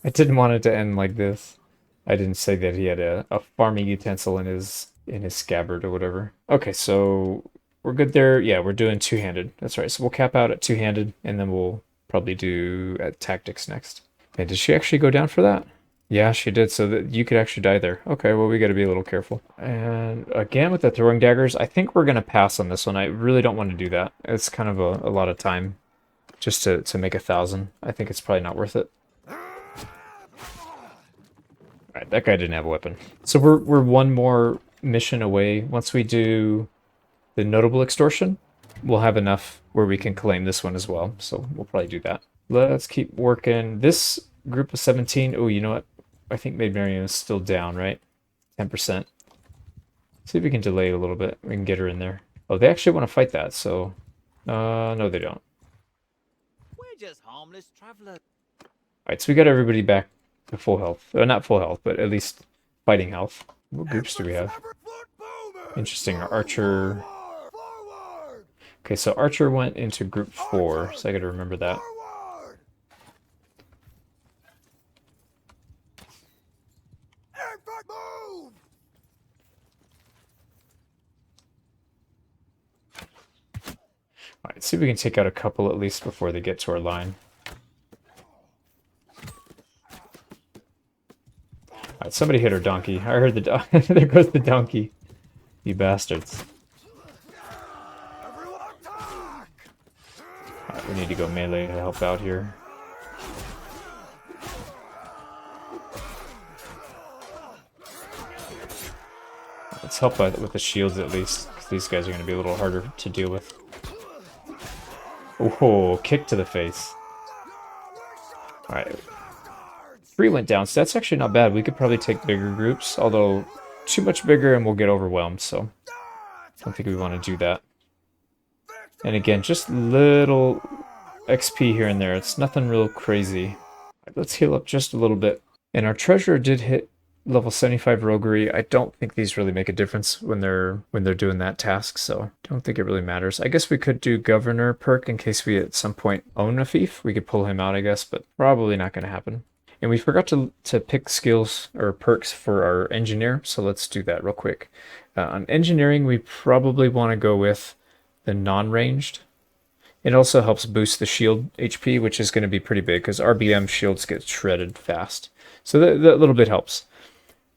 I didn't want it to end like this. I didn't say that he had a farming utensil in his scabbard or whatever. Okay, so we're good there. Yeah, we're doing two-handed. That's right. So we'll cap out at two-handed, and then we'll probably do tactics next. And did she actually go down for that? Yeah, she did, so that you could actually die there. Okay, well, we got to be a little careful. And again, with the throwing daggers, I think we're going to pass on this one. I really don't want to do that. It's kind of a lot of time just to make 1,000. I think it's probably not worth it. Alright, that guy didn't have a weapon. So we're one more mission away. Once we do the notable extortion, we'll have enough where we can claim this one as well. So we'll probably do that. Let's keep working. This group of 17. Oh, you know what? I think Maid Marienne is still down, right? 10%. See if we can delay it a little bit. We can get her in there. Oh, they actually want to fight that, so... no, they don't. We're just harmless travelers. Alright, so we got everybody back to full health. Not full health, but at least fighting health. What groups do we have? Interesting. Our Archer... Okay, so Archer went into group 4, so I gotta remember that. Alright, see if we can take out a couple at least before they get to our line. Alright, somebody hit our donkey. I heard the there goes the donkey. You bastards. Alright, we need to go melee to help out here. Let's help with the shields at least, because these guys are going to be a little harder to deal with. Oh, kick to the face. Alright. 3 went down, so that's actually not bad. We could probably take bigger groups, although too much bigger and we'll get overwhelmed, so I don't think we want to do that. And again, just little XP here and there. It's nothing real crazy. Let's heal up just a little bit. And our treasurer did hit level 75 roguery. I don't think these really make a difference when they're doing that task, so don't think it really matters. I guess we could do governor perk in case we at some point own a fief. We could pull him out, I guess, but probably not going to happen. And we forgot to pick skills or perks for our engineer, so let's do that real quick. On engineering, we probably want to go with the non-ranged. It also helps boost the shield HP, which is going to be pretty big, because RBM shields get shredded fast. So that little bit helps.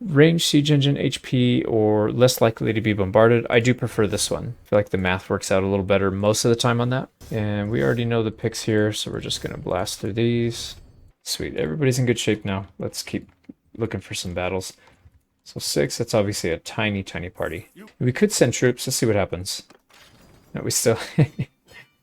Range siege engine HP or less likely to be bombarded. I do prefer this one. I feel like the math works out a little better most of the time on that. And we already know the picks here, so we're just going to blast through these. Sweet, everybody's in good shape now. Let's keep looking for some battles. So 6, that's obviously a tiny, tiny party. We could send troops, let's see what happens. No, we still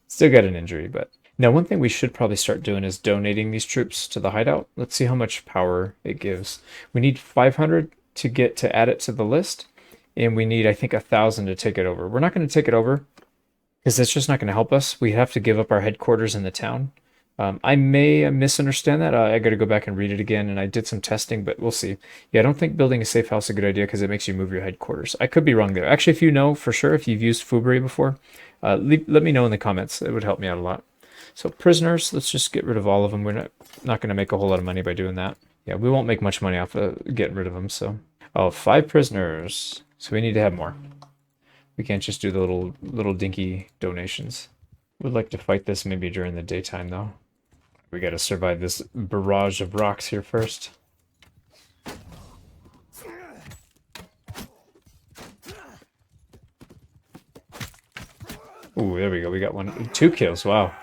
still got an injury, but... Now, one thing we should probably start doing is donating these troops to the hideout. Let's see how much power it gives. We need 500 to get to add it to the list, and we need, I think, 1,000 to take it over. We're not going to take it over, because it's just not going to help us. We have to give up our headquarters in the town. I may misunderstand that. I got to go back and read it again, and I did some testing, but we'll see. Yeah, I don't think building a safe house is a good idea because it makes you move your headquarters. I could be wrong there. Actually, if you know for sure, if you've used Fubry before, let me know in the comments. It would help me out a lot. So prisoners, let's just get rid of all of them. We're not going to make a whole lot of money by doing that. Yeah, we won't make much money off of getting rid of them, so... Oh, 5 prisoners. So we need to have more. We can't just do the little dinky donations. Would like to fight this maybe during the daytime, though. We gotta survive this barrage of rocks here first. Ooh, there we go. We got 2 kills. Wow.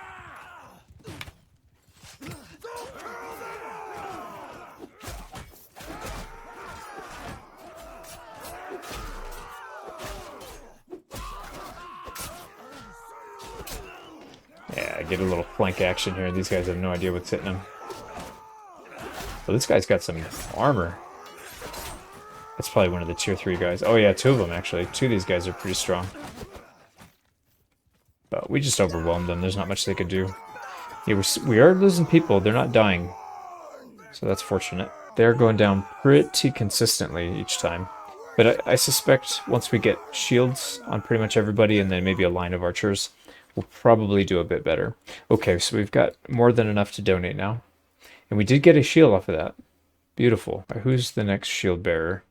Yeah, get a little flank action here. These guys have no idea what's hitting them. Well, this guy's got some armor. That's probably one of the tier 3 guys. Oh yeah, 2 of them actually. 2 of these guys are pretty strong. But we just overwhelmed them. There's not much they could do. Yeah, we are losing people. They're not dying. So that's fortunate. They're going down pretty consistently each time. But I suspect once we get shields on pretty much everybody and then maybe a line of archers, we'll probably do a bit better. Okay, so we've got more than enough to donate now. And we did get a shield off of that. Beautiful. All right, who's the next shield bearer?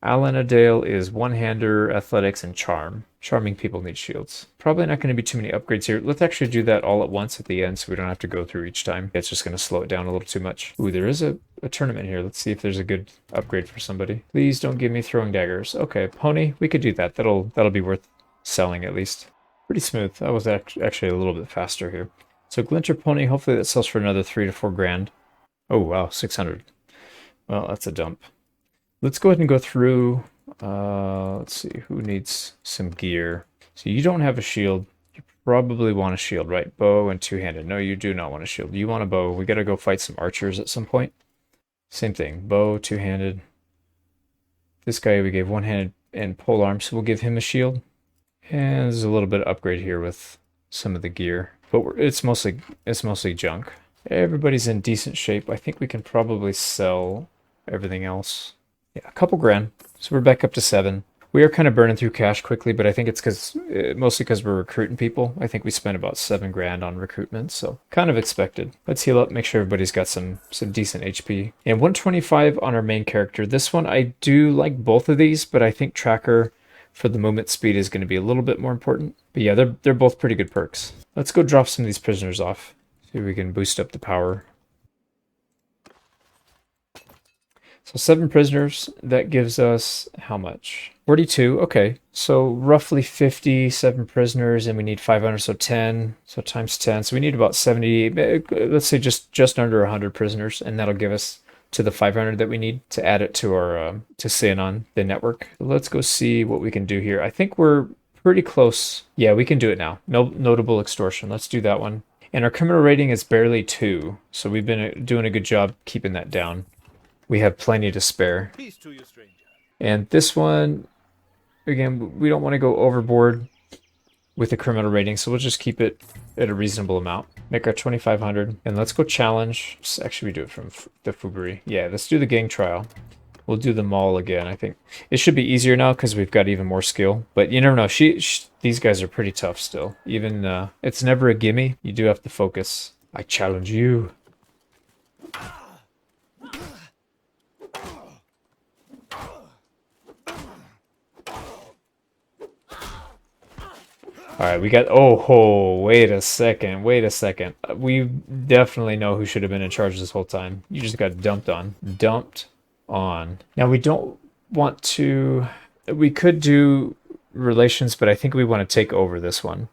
Alanadale is one-hander, athletics, and charm. Charming people need shields. Probably not going to be too many upgrades here. Let's actually do that all at once at the end so we don't have to go through each time. It's just going to slow it down a little too much. Ooh, there is a tournament here. Let's see if there's a good upgrade for somebody. Please don't give me throwing daggers. Okay, pony, we could do that. That'll be worth selling at least. Pretty smooth. That was actually a little bit faster here. So Glinter pony, hopefully that sells for another 3 to 4 grand. Oh wow, 600. Well, that's a dump. Let's go ahead and go through, let's see, who needs some gear? So you don't have a shield. You probably want a shield, right? Bow and two-handed. No, you do not want a shield. You want a bow. We got to go fight some archers at some point. Same thing, bow, two-handed. This guy we gave one-handed and pole arm, so we'll give him a shield. And there's a little bit of upgrade here with some of the gear. But it's mostly junk. Everybody's in decent shape. I think we can probably sell everything else. Yeah, a couple grand. So we're back up to 7. We are kind of burning through cash quickly, but I think it's mostly because we're recruiting people. I think we spent about 7 grand on recruitment, so kind of expected. Let's heal up, make sure everybody's got some decent HP. And 125 on our main character. This one, I do like both of these, but I think tracker for the movement speed is going to be a little bit more important. But yeah, they're both pretty good perks. Let's go drop some of these prisoners off. See if we can boost up the power. So 7 prisoners, that gives us how much? 42, okay. So roughly 57 prisoners, and we need 500, so 10. So times 10, so we need about 70, let's say just under 100 prisoners, and that'll give us to the 500 that we need to add it to our, to Sianon, the network. Let's go see what we can do here. I think we're pretty close. Yeah, we can do it now. No notable extortion. Let's do that one. And our criminal rating is barely 2, so we've been doing a good job keeping that down. We have plenty to spare. Peace to you, stranger. And this one, again, we don't want to go overboard with the criminal rating, so we'll just keep it at a reasonable amount. Make our 2,500, and let's go challenge. Actually, we do it from the Fubari. Yeah, let's do the gang trial. We'll do the mall again, I think. It should be easier now because we've got even more skill. But you never know. These guys are pretty tough still. Even, it's never a gimme. You do have to focus. I challenge you. Alright, we got, wait a second. We definitely know who should have been in charge this whole time. You just got dumped on. Dumped on. Now, we don't want to, we could do relations, but I think we want to take over this one.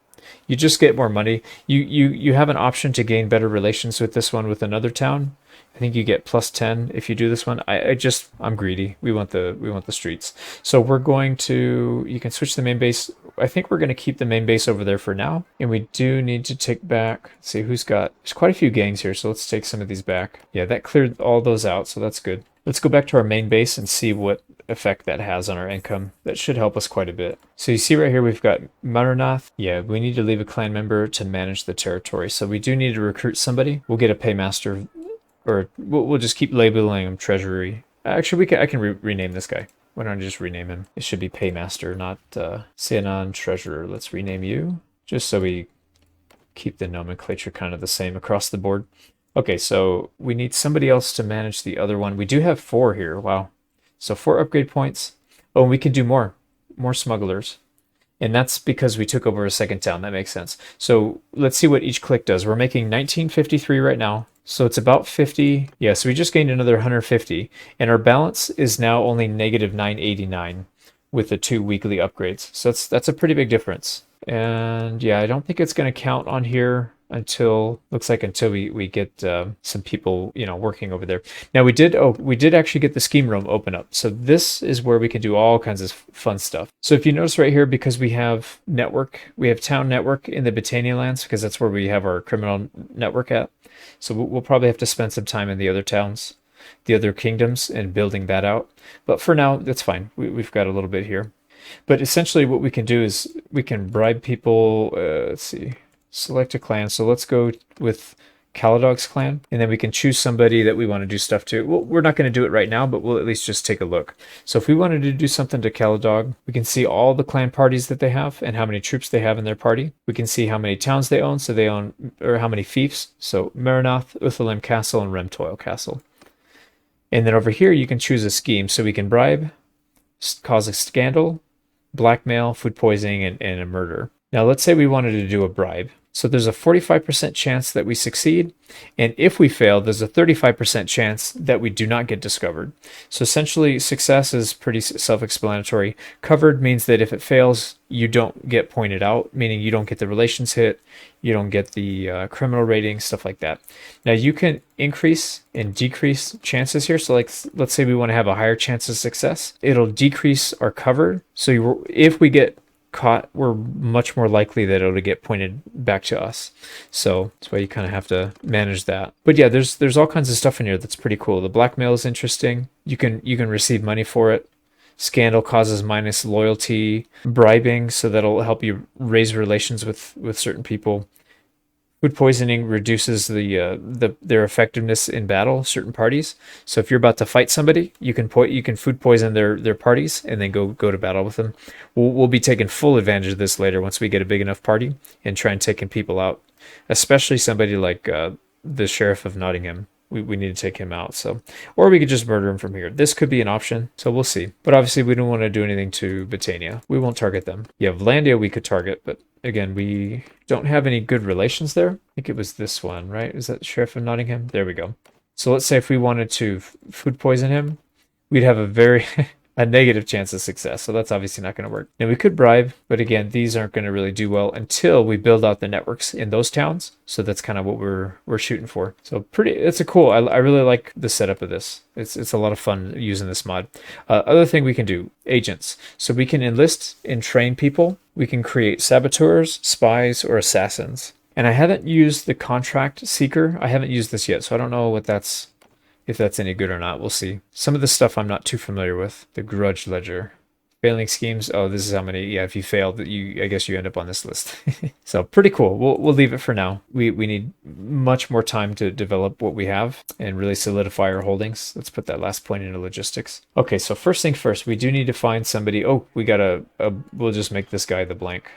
You just get more money. You have an option to gain better relations with this one with another town. I think you get plus 10 if you do this one. I'm greedy. We want the streets. So we're going to, you can switch the main base. I think we're going to keep the main base over there for now. And we do need to take back, let's see who's got, there's quite a few gangs here. So let's take some of these back. Yeah, that cleared all those out. So that's good. Let's go back to our main base and see what effect that has on our income. That should help us quite a bit. So you see right here, we've got Marinath. Yeah, we need to leave a clan member to manage the territory. So we do need to recruit somebody. We'll get a paymaster, or we'll just keep labeling him treasury. Actually, I can rename this guy. Why don't I just rename him? It should be paymaster, not Sianon treasurer. Let's rename you, just so we keep the nomenclature kind of the same across the board. Okay, so we need somebody else to manage the other one. We do have 4 here. Wow. So 4 upgrade points. Oh, and we can do more smugglers. And that's because we took over a second town. That makes sense. So let's see what each click does. We're making 1953 right now. So it's about 50. Yeah, so we just gained another 150. And our balance is now only negative 989 with the 2 weekly upgrades. So that's a pretty big difference. And yeah, I don't think it's going to count on here until we get some people, working over there. Now we did actually get the scheme room open up. So this is where we can do all kinds of fun stuff. So if you notice right here, because we have town network in the Britannia lands, because that's where we have our criminal network at. So we'll probably have to spend some time in the other towns, the other kingdoms, and building that out. But for now, that's fine. We've got a little bit here. But essentially what we can do is we can bribe people. Let's see. Select a clan. So let's go with Caladog's clan, and then we can choose somebody that we want to do stuff to. Well, we're not going to do it right now, but we'll at least just take a look. So if we wanted to do something to Caladog, we can see all the clan parties that they have and how many troops they have in their party. We can see how many towns they own, so they own, or how many fiefs. So Marinoth, Uthalim Castle, and Remtoil Castle. And then over here, you can choose a scheme. So we can bribe, cause a scandal, blackmail, food poisoning, and a murder. Now, let's say we wanted to do a bribe. So there's a 45% chance that we succeed. And if we fail, there's a 35% chance that we do not get discovered. So essentially, success is pretty self-explanatory. Covered means that if it fails, you don't get pointed out, meaning you don't get the relations hit, you don't get the criminal rating, stuff like that. Now, you can increase and decrease chances here. So like, let's say we want to have a higher chance of success. It'll decrease our covered. So if we get caught, we're much more likely that it'll get pointed back to us. So that's why you kind of have to manage that. But yeah, there's all kinds of stuff in here that's pretty cool. The blackmail is interesting. You can receive money for it. Scandal causes minus loyalty. Bribing, so that'll help you raise relations with certain people. Food poisoning reduces their effectiveness in battle, certain parties. So if you're about to fight somebody, you can food poison their parties and then go to battle with them. We'll be taking full advantage of this later once we get a big enough party and try and taking people out, especially somebody like the Sheriff of Nottingham. We need to take him out. So, or we could just murder him from here. This could be an option, so we'll see. But obviously, we don't want to do anything to Britannia. We won't target them. Yeah, Vlandia we could target, but again, we don't have any good relations there. I think it was this one, right? Is that Sheriff of Nottingham? There we go. So let's say if we wanted to food poison him, we'd have a negative chance of success. So that's obviously not going to work. Now we could bribe, but again, these aren't going to really do well until we build out the networks in those towns. So that's kind of what we're shooting for. So it's a cool. I really like the setup of this. It's a lot of fun using this mod. Other thing we can do, agents. So we can enlist and train people. We can create saboteurs, spies, or assassins. And I haven't used the contract seeker. I haven't used this yet, so I don't know if that's any good or not. We'll see. Some of the stuff I'm not too familiar with. The grudge ledger. Failing schemes. Oh, this is how many. Yeah, if you fail, I guess you end up on this list. So pretty cool. We'll leave it for now. We need much more time to develop what we have and really solidify our holdings. Let's put that last point into logistics. Okay, so first thing first, we do need to find somebody. Oh, we got we'll just make this guy the blank.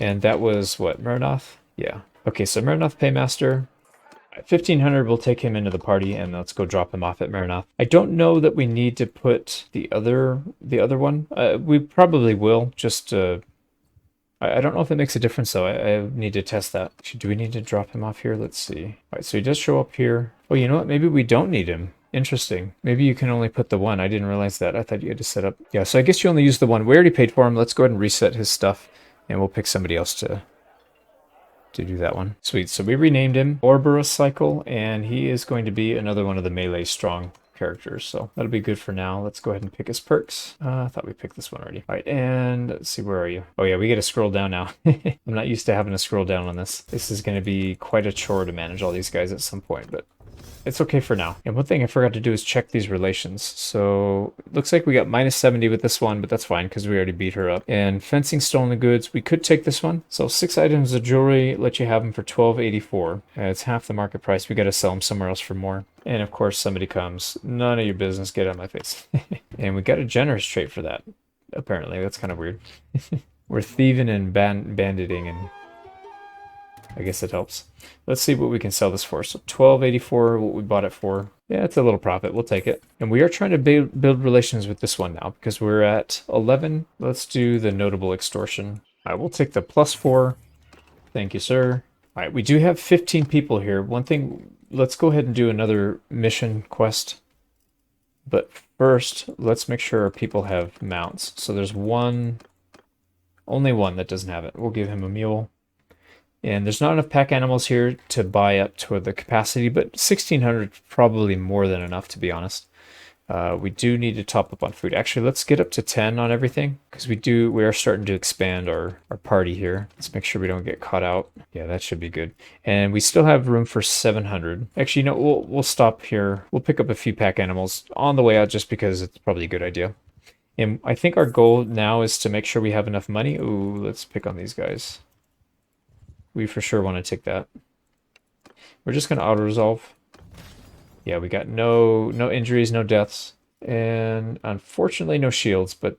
And that was what, Marinoth? Yeah. Okay, so Marinoth Paymaster. 1500, we'll take him into the party and let's go drop him off at Marinoth. I don't know that we need to put the other one. We probably will, just I don't know if it makes a difference though. I need to test that. Do we need to drop him off here? Let's see. All right, so he does show up here. Oh, you know what? Maybe we don't need him. Interesting. Maybe you can only put the one. I didn't realize that. I thought you had to set up. Yeah, so I guess you only use the one. We already paid for him. Let's go ahead and reset his stuff and we'll pick somebody else to do that one. Sweet. So we renamed him Ouroboros Cycle, and he is going to be another one of the melee strong characters. So that'll be good for now. Let's go ahead and pick his perks. I thought we picked this one already. All right, and let's see, where are you? Oh yeah, we get to scroll down now. I'm not used to having to scroll down on this. This is going to be quite a chore to manage all these guys at some point, but it's okay for now. And one thing I forgot to do is check these relations. So it looks like we got minus 70 with this one, but that's fine because we already beat her up. And fencing stolen goods, we could take this one. So 6 items of jewelry, let you have them for $12.84. It's half the market price. We got to sell them somewhere else for more. And of course, somebody comes. None of your business. Get out of my face. And we got a generous trait for that. Apparently, that's kind of weird. We're thieving and banditing, and I guess it helps. Let's see what we can sell this for. So $12.84, what we bought it for. Yeah, it's a little profit. We'll take it. And we are trying to build relations with this one now because we're at 11. Let's do the notable extortion. All right, we'll take the +4. Thank you, sir. All right, we do have 15 people here. One thing, let's go ahead and do another mission quest. But first, let's make sure our people have mounts. So there's only one that doesn't have it. We'll give him a mule. And there's not enough pack animals here to buy up to the capacity, but 1,600 is probably more than enough, to be honest. We do need to top up on food. Actually, let's get up to 10 on everything, because we are starting to expand our party here. Let's make sure we don't get caught out. Yeah, that should be good. And we still have room for 700. Actually, no, we'll stop here. We'll pick up a few pack animals on the way out, just because it's probably a good idea. And I think our goal now is to make sure we have enough money. Ooh, let's pick on these guys. We for sure want to take that. We're just gonna auto-resolve. Yeah, we got no injuries, no deaths. And unfortunately no shields, but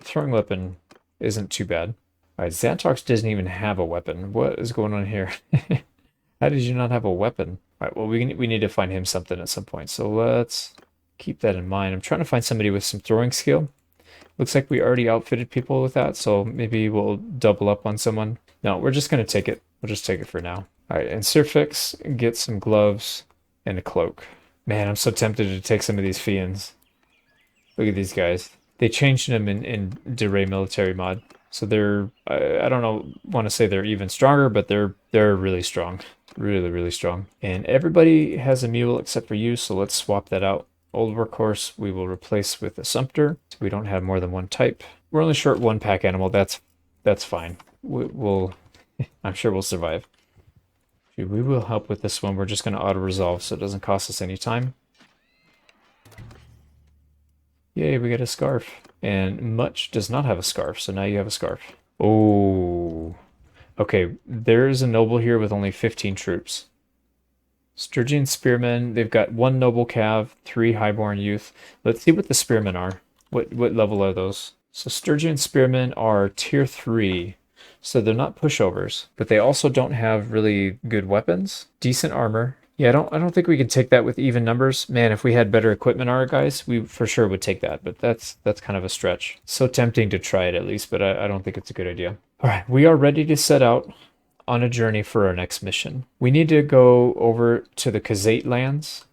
throwing weapon isn't too bad. Alright, Xantox doesn't even have a weapon. What is going on here? How did you not have a weapon? Alright, well we need to find him something at some point. So let's keep that in mind. I'm trying to find somebody with some throwing skill. Looks like we already outfitted people with that, so maybe we'll double up on someone. No, we're just going to take it. We'll just take it for now. All right, and Surfix, get some gloves and a cloak. Man, I'm so tempted to take some of these Fiends. Look at these guys. They changed them in DeRay military mod. So they're, I don't know, want to say they're even stronger, but they're really strong. Really, really strong. And everybody has a mule except for you, so let's swap that out. Old Workhorse we will replace with a Sumpter, so we don't have more than one type. We're only short one pack animal, that's fine. We'll I'm sure we'll survive. We will help with this one. We're just going to auto-resolve so it doesn't cost us any time. Yay, we get a scarf. And Much does not have a scarf, so now you have a scarf. Oh. Okay, there's a noble here with only 15 troops. Stygian Spearmen, they've got 1 Noble Cav, 3 Highborn Youth. Let's see what the Spearmen are. What level are those? So Stygian Spearmen are tier 3, so they're not pushovers, but they also don't have really good weapons. Decent armor. Yeah, I don't think we can take that with even numbers. Man, if we had better equipment, our guys, we for sure would take that, but that's kind of a stretch. So tempting to try it at least, but I don't think it's a good idea. All right, we are ready to set out on a journey for our next mission. We need to go over to the Khazate lands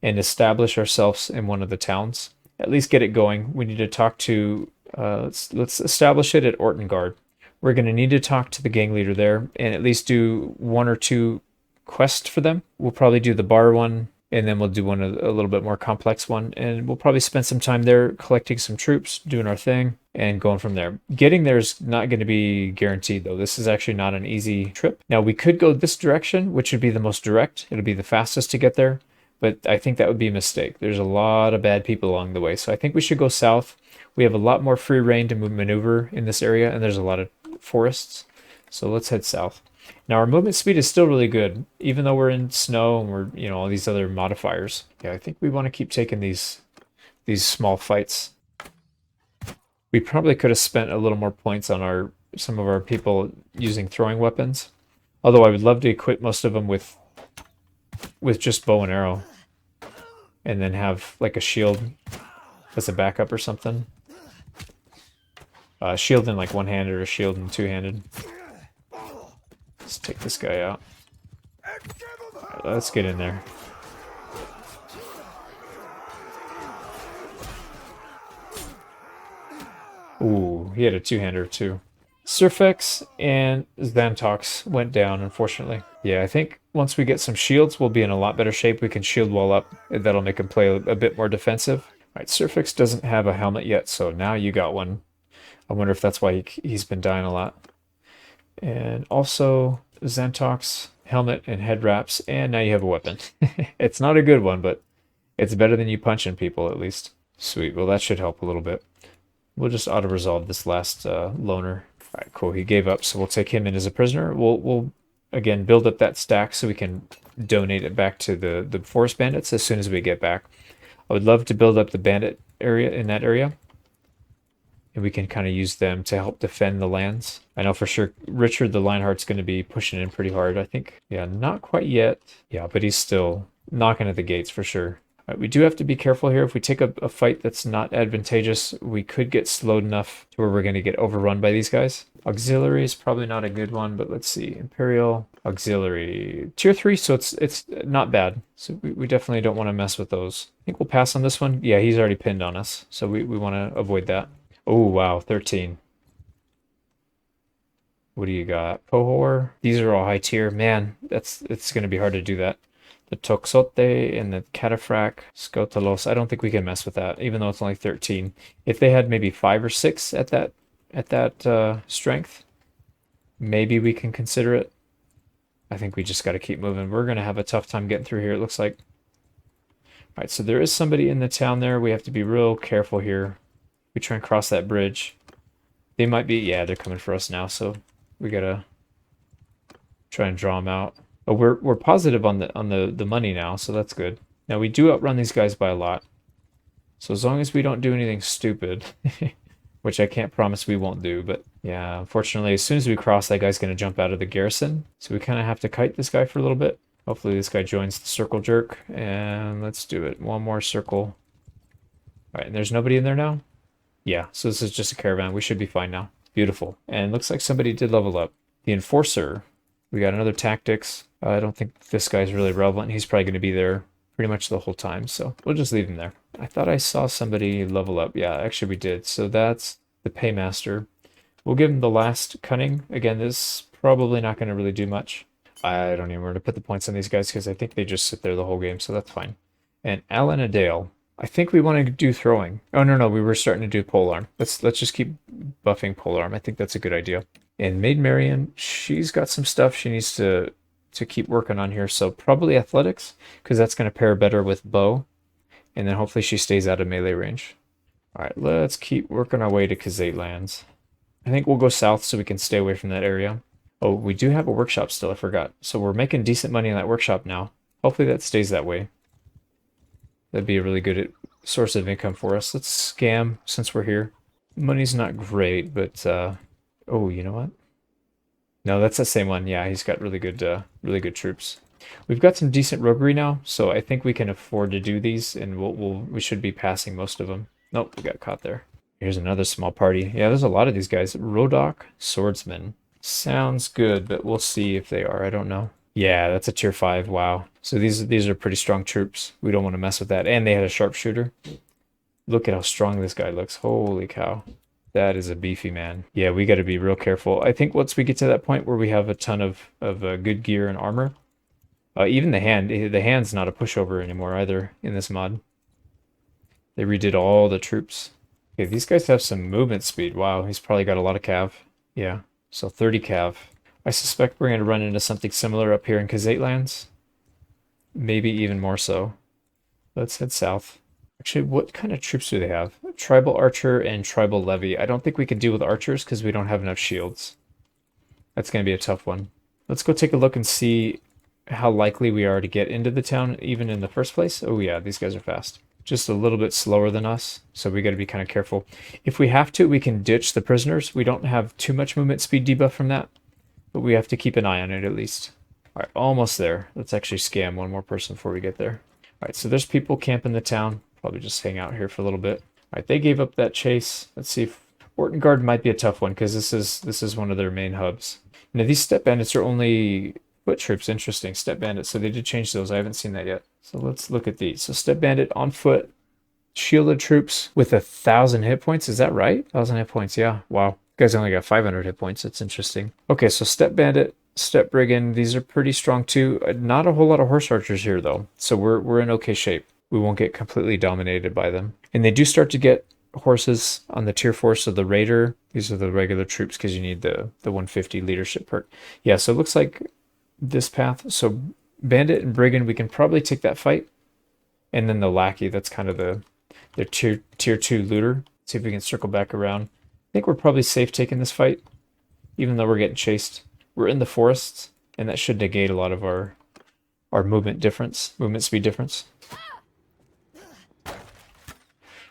and establish ourselves in one of the towns. At least get it going. We need to talk to, let's establish it at Ortengard. We're going to need to talk to the gang leader there and at least do 1 or 2 quests for them. We'll probably do the bar one, and then we'll do one a little bit more complex one, and we'll probably spend some time there collecting some troops, doing our thing, and going from there. Getting there is not going to be guaranteed, though. This is actually not an easy trip. Now, we could go this direction, which would be the most direct. It'll be the fastest to get there, but I think that would be a mistake. There's a lot of bad people along the way, so I think we should go south. We have a lot more free reign to maneuver in this area, and there's a lot of forests, so let's head south. Now our movement speed is still really good, even though we're in snow and we're, you know, all these other modifiers. Yeah, I think we want to keep taking these small fights. We probably could have spent a little more points on some of our people using throwing weapons. Although I would love to equip most of them with just bow and arrow, and then have like a shield as a backup or something. Shield in like one-handed or shield in two-handed. Let's take this guy out. Right, let's get in there. Ooh, he had a two-hander too. Surfex and Xantox went down, unfortunately. Yeah, I think once we get some shields, we'll be in a lot better shape. We can shield wall up. That'll make him play a bit more defensive. All right, Surfex doesn't have a helmet yet, so now you got one. I wonder if that's why he's been dying a lot. And also Xantox, helmet and head wraps, and now you have a weapon. It's not a good one, but it's better than you punching people at least. Sweet, well that should help a little bit. We'll just auto-resolve this last loner. All right, cool, he gave up, so we'll take him in as a prisoner. We'll again build up that stack so we can donate it back to the forest bandits as soon as we get back. I would love to build up the bandit area in that area, and we can kind of use them to help defend the lands. I know for sure Richard the Lionheart's going to be pushing in pretty hard, I think. Yeah, not quite yet. Yeah, but he's still knocking at the gates for sure. All right, we do have to be careful here. If we take a fight that's not advantageous, we could get slowed enough to where we're going to get overrun by these guys. Auxiliary is probably not a good one, but let's see. Imperial Auxiliary. Tier 3, so it's not bad. So we definitely don't want to mess with those. I think we'll pass on this one. Yeah, he's already pinned on us, so we want to avoid that. Oh, wow, 13. What do you got? Pohor. These are all high tier. Man, it's going to be hard to do that. The Toxote and the Cataphracts, Skotalos. I don't think we can mess with that, even though it's only 13. If they had maybe 5 or 6 at that strength, maybe we can consider it. I think we just got to keep moving. We're going to have a tough time getting through here, it looks like. All right, so there is somebody in the town there. We have to be real careful here. We try and cross that bridge. They might be, yeah, they're coming for us now, so we got to try and draw them out. Oh, we're positive on the money now, so that's good. Now we do outrun these guys by a lot. So as long as we don't do anything stupid, which I can't promise we won't do, but yeah, unfortunately, as soon as we cross, that guy's going to jump out of the garrison. So we kind of have to kite this guy for a little bit. Hopefully this guy joins the circle jerk, and let's do it. One more circle. All right, and there's nobody in there now? Yeah, so this is just a caravan. We should be fine now. Beautiful. And looks like somebody did level up. The Enforcer. We got another tactics. I don't think this guy's really relevant. He's probably going to be there pretty much the whole time, so we'll just leave him there. I thought I saw somebody level up. Yeah, actually we did. So that's the Paymaster. We'll give him the last cunning. Again, this is probably not going to really do much. I don't even know where to put the points on these guys because I think they just sit there the whole game, so that's fine. And Alan Adale. I think we want to do throwing. Oh, no, we were starting to do polearm. Let's just keep buffing polearm. I think that's a good idea. And Maid Marienne, she's got some stuff she needs to keep working on here. So probably athletics, because that's going to pair better with bow. And then hopefully she stays out of melee range. All right, let's keep working our way to Kazate lands. I think we'll go south so we can stay away from that area. Oh, we do have a workshop still, I forgot. So we're making decent money in that workshop now. Hopefully that stays that way. That'd be a really good source of income for us. Let's scam since we're here. Money's not great, but oh, you know what? No, that's the same one. Yeah, he's got really good troops. We've got some decent roguery now, so I think we can afford to do these, and we should be passing most of them. Nope, we got caught there. Here's another small party. Yeah, there's a lot of these guys. Rodok Swordsman. Sounds good, but we'll see if they are. I don't know. Yeah, that's a tier 5. Wow. So these are pretty strong troops. We don't want to mess with that. And they had a sharpshooter. Look at how strong this guy looks. Holy cow. That is a beefy man. Yeah, we got to be real careful. I think once we get to that point where we have a ton of good gear and armor, even the hand's not a pushover anymore either in this mod. They redid all the troops. Okay, these guys have some movement speed. Wow, he's probably got a lot of cav. Yeah, so 30 cav. I suspect we're going to run into something similar up here in Kazate lands. Maybe even more so. Let's head south. Actually, what kind of troops do they have? Tribal Archer and Tribal Levy. I don't think we can deal with archers because we don't have enough shields. That's going to be a tough one. Let's go take a look and see how likely we are to get into the town even in the first place. Oh yeah, these guys are fast. Just a little bit slower than us, so we got to be kind of careful. If we have to, we can ditch the prisoners. We don't have too much movement speed debuff from that, but we have to keep an eye on it at least. All right, almost there. Let's actually scam one more person before we get there. All right, so there's people camping the town. Probably just hang out here for a little bit. All right, they gave up that chase. Let's see if Orton Guard might be a tough one because this is one of their main hubs. Now these step bandits are only foot troops. Interesting, step bandits. So they did change those. I haven't seen that yet. So let's look at these. So step bandit on foot, shielded troops with 1,000 hit points. Is that right? 1,000 hit points. Yeah. Wow. You guys only got 500 hit points. That's interesting. Okay, so step bandit, step brigand. These are pretty strong too. Not a whole lot of horse archers here though. So we're in okay shape. We won't get completely dominated by them. And they do start to get horses on the tier 4, so the raider, these are the regular troops because you need the 150 leadership perk. Yeah, so it looks like this path. So bandit and brigand, we can probably take that fight. And then the lackey, that's kind of the tier 2 looter. See if we can circle back around. I think we're probably safe taking this fight, even though we're getting chased. We're in the forests, and that should negate a lot of our movement speed difference.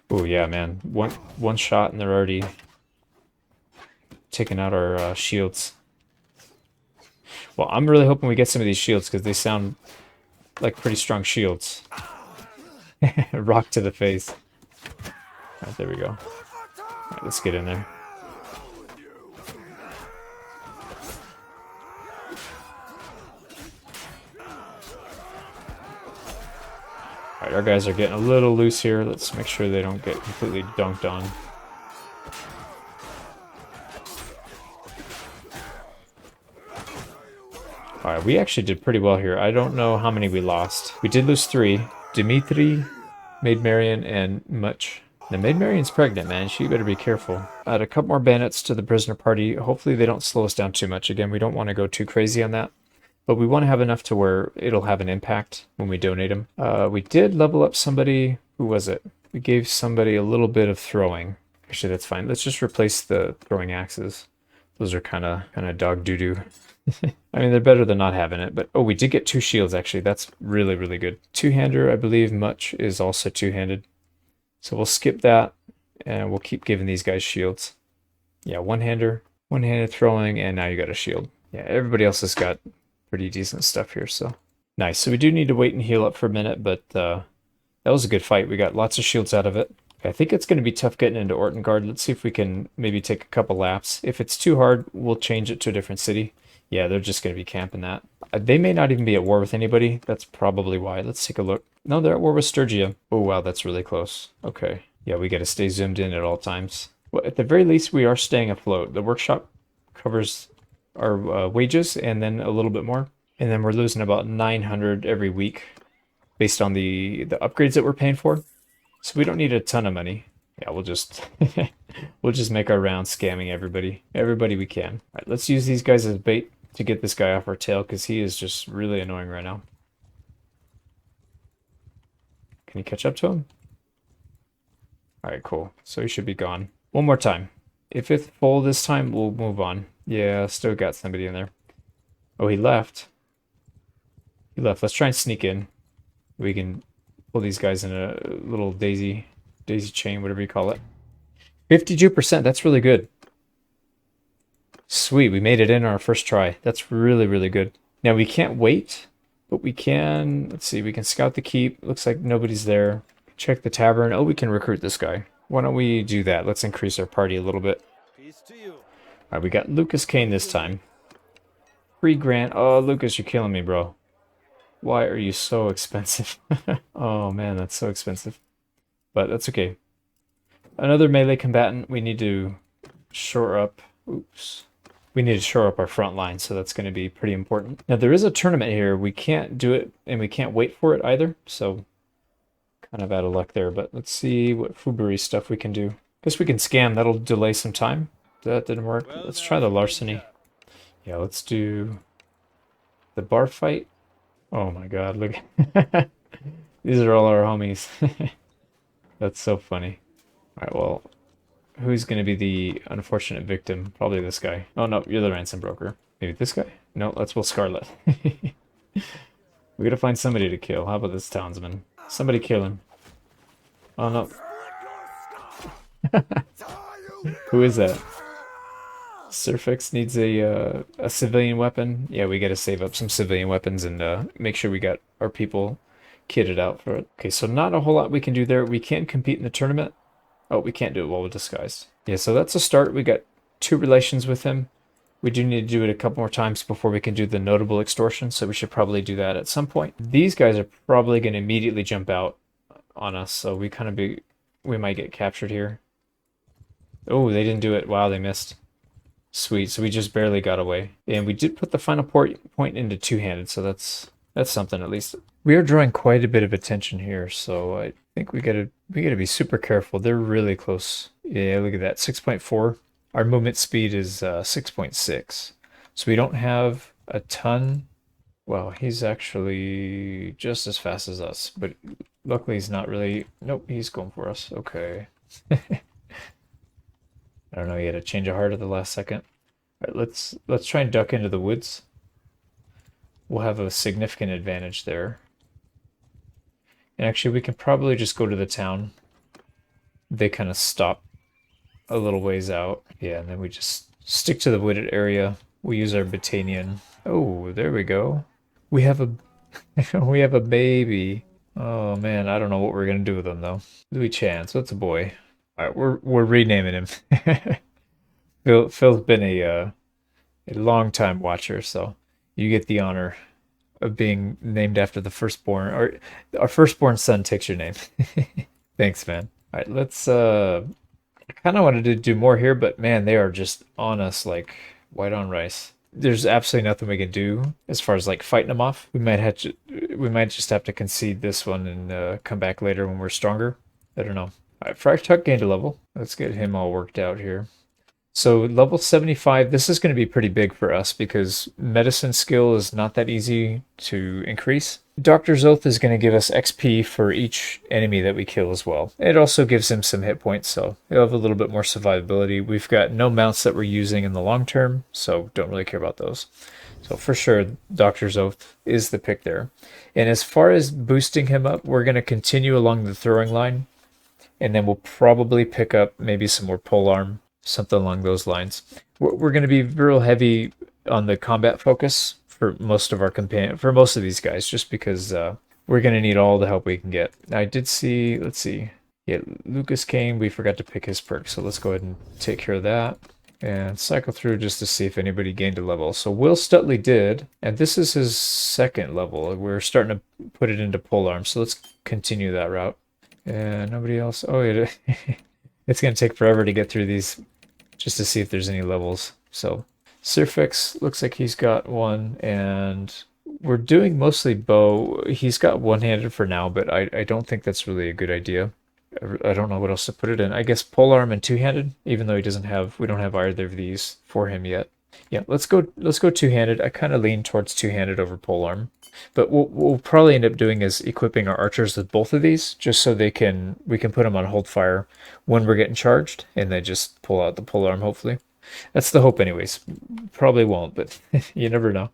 Oh yeah, man. One shot and they're already taking out our shields. Well, I'm really hoping we get some of these shields because they sound like pretty strong shields. Rock to the face. All right, there we go. All right, let's get in there. Alright, our guys are getting a little loose here. Let's make sure they don't get completely dunked on. Alright, we actually did pretty well here. I don't know how many we lost. We did lose 3. Dimitri, Maid Marienne, and Much. The Maid Marienne's pregnant, man. She better be careful. Add a couple more bandits to the prisoner party. Hopefully they don't slow us down too much. Again, we don't want to go too crazy on that. But we want to have enough to where it'll have an impact when we donate them. We did level up somebody. Who was it? We gave somebody a little bit of throwing. Actually, that's fine. Let's just replace the throwing axes. Those are kind of dog doo-doo. I mean, they're better than not having it, but oh, we did get 2 shields actually. That's really, really good. Two-hander, I believe Much is also two-handed. So we'll skip that and we'll keep giving these guys shields. Yeah, one-hander, one-handed throwing, and now you got a shield. Yeah, everybody else has got pretty decent stuff here, so. Nice. So we do need to wait and heal up for a minute, but that was a good fight. We got lots of shields out of it. I think it's going to be tough getting into Ortengard. Let's see if we can maybe take a couple laps. If it's too hard, we'll change it to a different city. Yeah, they're just going to be camping that. They may not even be at war with anybody. That's probably why. Let's take a look. No, they're at war with Sturgia. Oh, wow, that's really close. Okay. Yeah, we got to stay zoomed in at all times. Well, at the very least, we are staying afloat. The workshop covers our wages and then a little bit more. And then we're losing about 900 every week based on the upgrades that we're paying for. So we don't need a ton of money. Yeah, we'll just we'll just make our rounds scamming everybody we can. All right, let's use these guys as bait to get this guy off our tail because he is just really annoying right now. Can you catch up to him? All right, cool. So he should be gone. One more time. If it's full this time, we'll move on. Yeah, still got somebody in there. Oh, he left. He left. Let's try and sneak in. We can pull these guys in a little daisy chain, whatever you call it. 52%, that's really good. Sweet, we made it in our first try. That's really, really good. Now we can't wait, but we can, let's see, we can scout the keep. Looks like nobody's there. Check the tavern. Oh, we can recruit this guy. Why don't we do that? Let's increase our party a little bit. Peace to you. All right, we got Lucas Kane this time. 3 grand. Oh, Lucas, you're killing me, bro. Why are you so expensive? Oh man, that's so expensive. But that's okay. Another melee combatant. We need to shore up. Oops. We need to shore up our front line, so that's going to be pretty important. Now there is a tournament here. We can't do it, and we can't wait for it either. So kind of out of luck there. But let's see what Fubari stuff we can do. Guess we can scam. That'll delay some time. That didn't work. Well, let's try the larceny. Yeah, let's do the bar fight. Oh my god, look. These are all our homies. That's so funny. Alright, well, who's going to be the unfortunate victim? Probably this guy. Oh no, you're the ransom broker. Maybe this guy? No, let's Will Scarlet. We gotta find somebody to kill. How about this townsman? Somebody kill him. Oh no. Who is that? Surfix needs a civilian weapon. Yeah, we gotta save up some civilian weapons and make sure we got our people kitted out for it. Okay, so not a whole lot we can do there. We can compete in the tournament. Oh, we can't do it while we're disguised. Yeah, so that's a start. We got 2 relations with him. We do need to do it a couple more times before we can do the notable extortion, so we should probably do that at some point. These guys are probably going to immediately jump out on us, so we might get captured here. Oh, they didn't do it. Wow, they missed. Sweet, so we just barely got away. And we did put the final point into two-handed, so that's something at least. We are drawing quite a bit of attention here, so I think we gotta be super careful. They're really close. Yeah, look at that, 6.4. Our movement speed is 6.6. So we don't have a ton. Well, he's actually just as fast as us, but luckily he's not really. Nope, he's going for us. Okay. I don't know, he had a change of heart at the last second. All right, let's try and duck into the woods. We'll have a significant advantage there. And actually, we can probably just go to the town. They kind of stop a little ways out. Yeah, and then we just stick to the wooded area. We use our Battanian. Oh, there we go. We have a we have a baby. Oh man, I don't know what we're gonna do with him though. Louis Chan, so it's a boy. All right, we're renaming him. Phil's been a long time watcher, so you get the honor of being named after the firstborn, or our firstborn son takes your name. Thanks, man. All right, let's. I kind of wanted to do more here, but man, they are just on us like white on rice. There's absolutely nothing we can do as far as like fighting them off. We might just have to concede this one and come back later when we're stronger. I don't know. All right, Friar Tuck gained a level. Let's get him all worked out here. So level 75, this is going to be pretty big for us because medicine skill is not that easy to increase. Doctor's Oath is going to give us XP for each enemy that we kill as well. It also gives him some hit points, so he'll have a little bit more survivability. We've got no mounts that we're using in the long term, so don't really care about those. So for sure, Doctor's Oath is the pick there. And as far as boosting him up, we're going to continue along the throwing line. And then we'll probably pick up maybe some more polearm, something along those lines. We're going to be real heavy on the combat focus for most of our for most of these guys, just because we're going to need all the help we can get. I did see, let's see. Yeah, Lucas Kane, we forgot to pick his perk, so let's go ahead and take care of that. And cycle through just to see if anybody gained a level. So Will Stutley did, and this is his second level. We're starting to put it into polearm, so let's continue that route. And nobody else. Oh, it's going to take forever to get through these just to see if there's any levels. So Sirfix looks like he's got one, and we're doing mostly bow. He's got one-handed for now, but I don't think that's really a good idea. I don't know what else to put it in. I guess polearm and two-handed, even though we don't have either of these for him yet. Yeah, let's go two-handed. I kind of lean towards two-handed over polearm. But what we'll probably end up doing is equipping our archers with both of these, just so we can put them on hold fire when we're getting charged, and they just pull out the polearm, hopefully. That's the hope anyways. Probably won't, but you never know.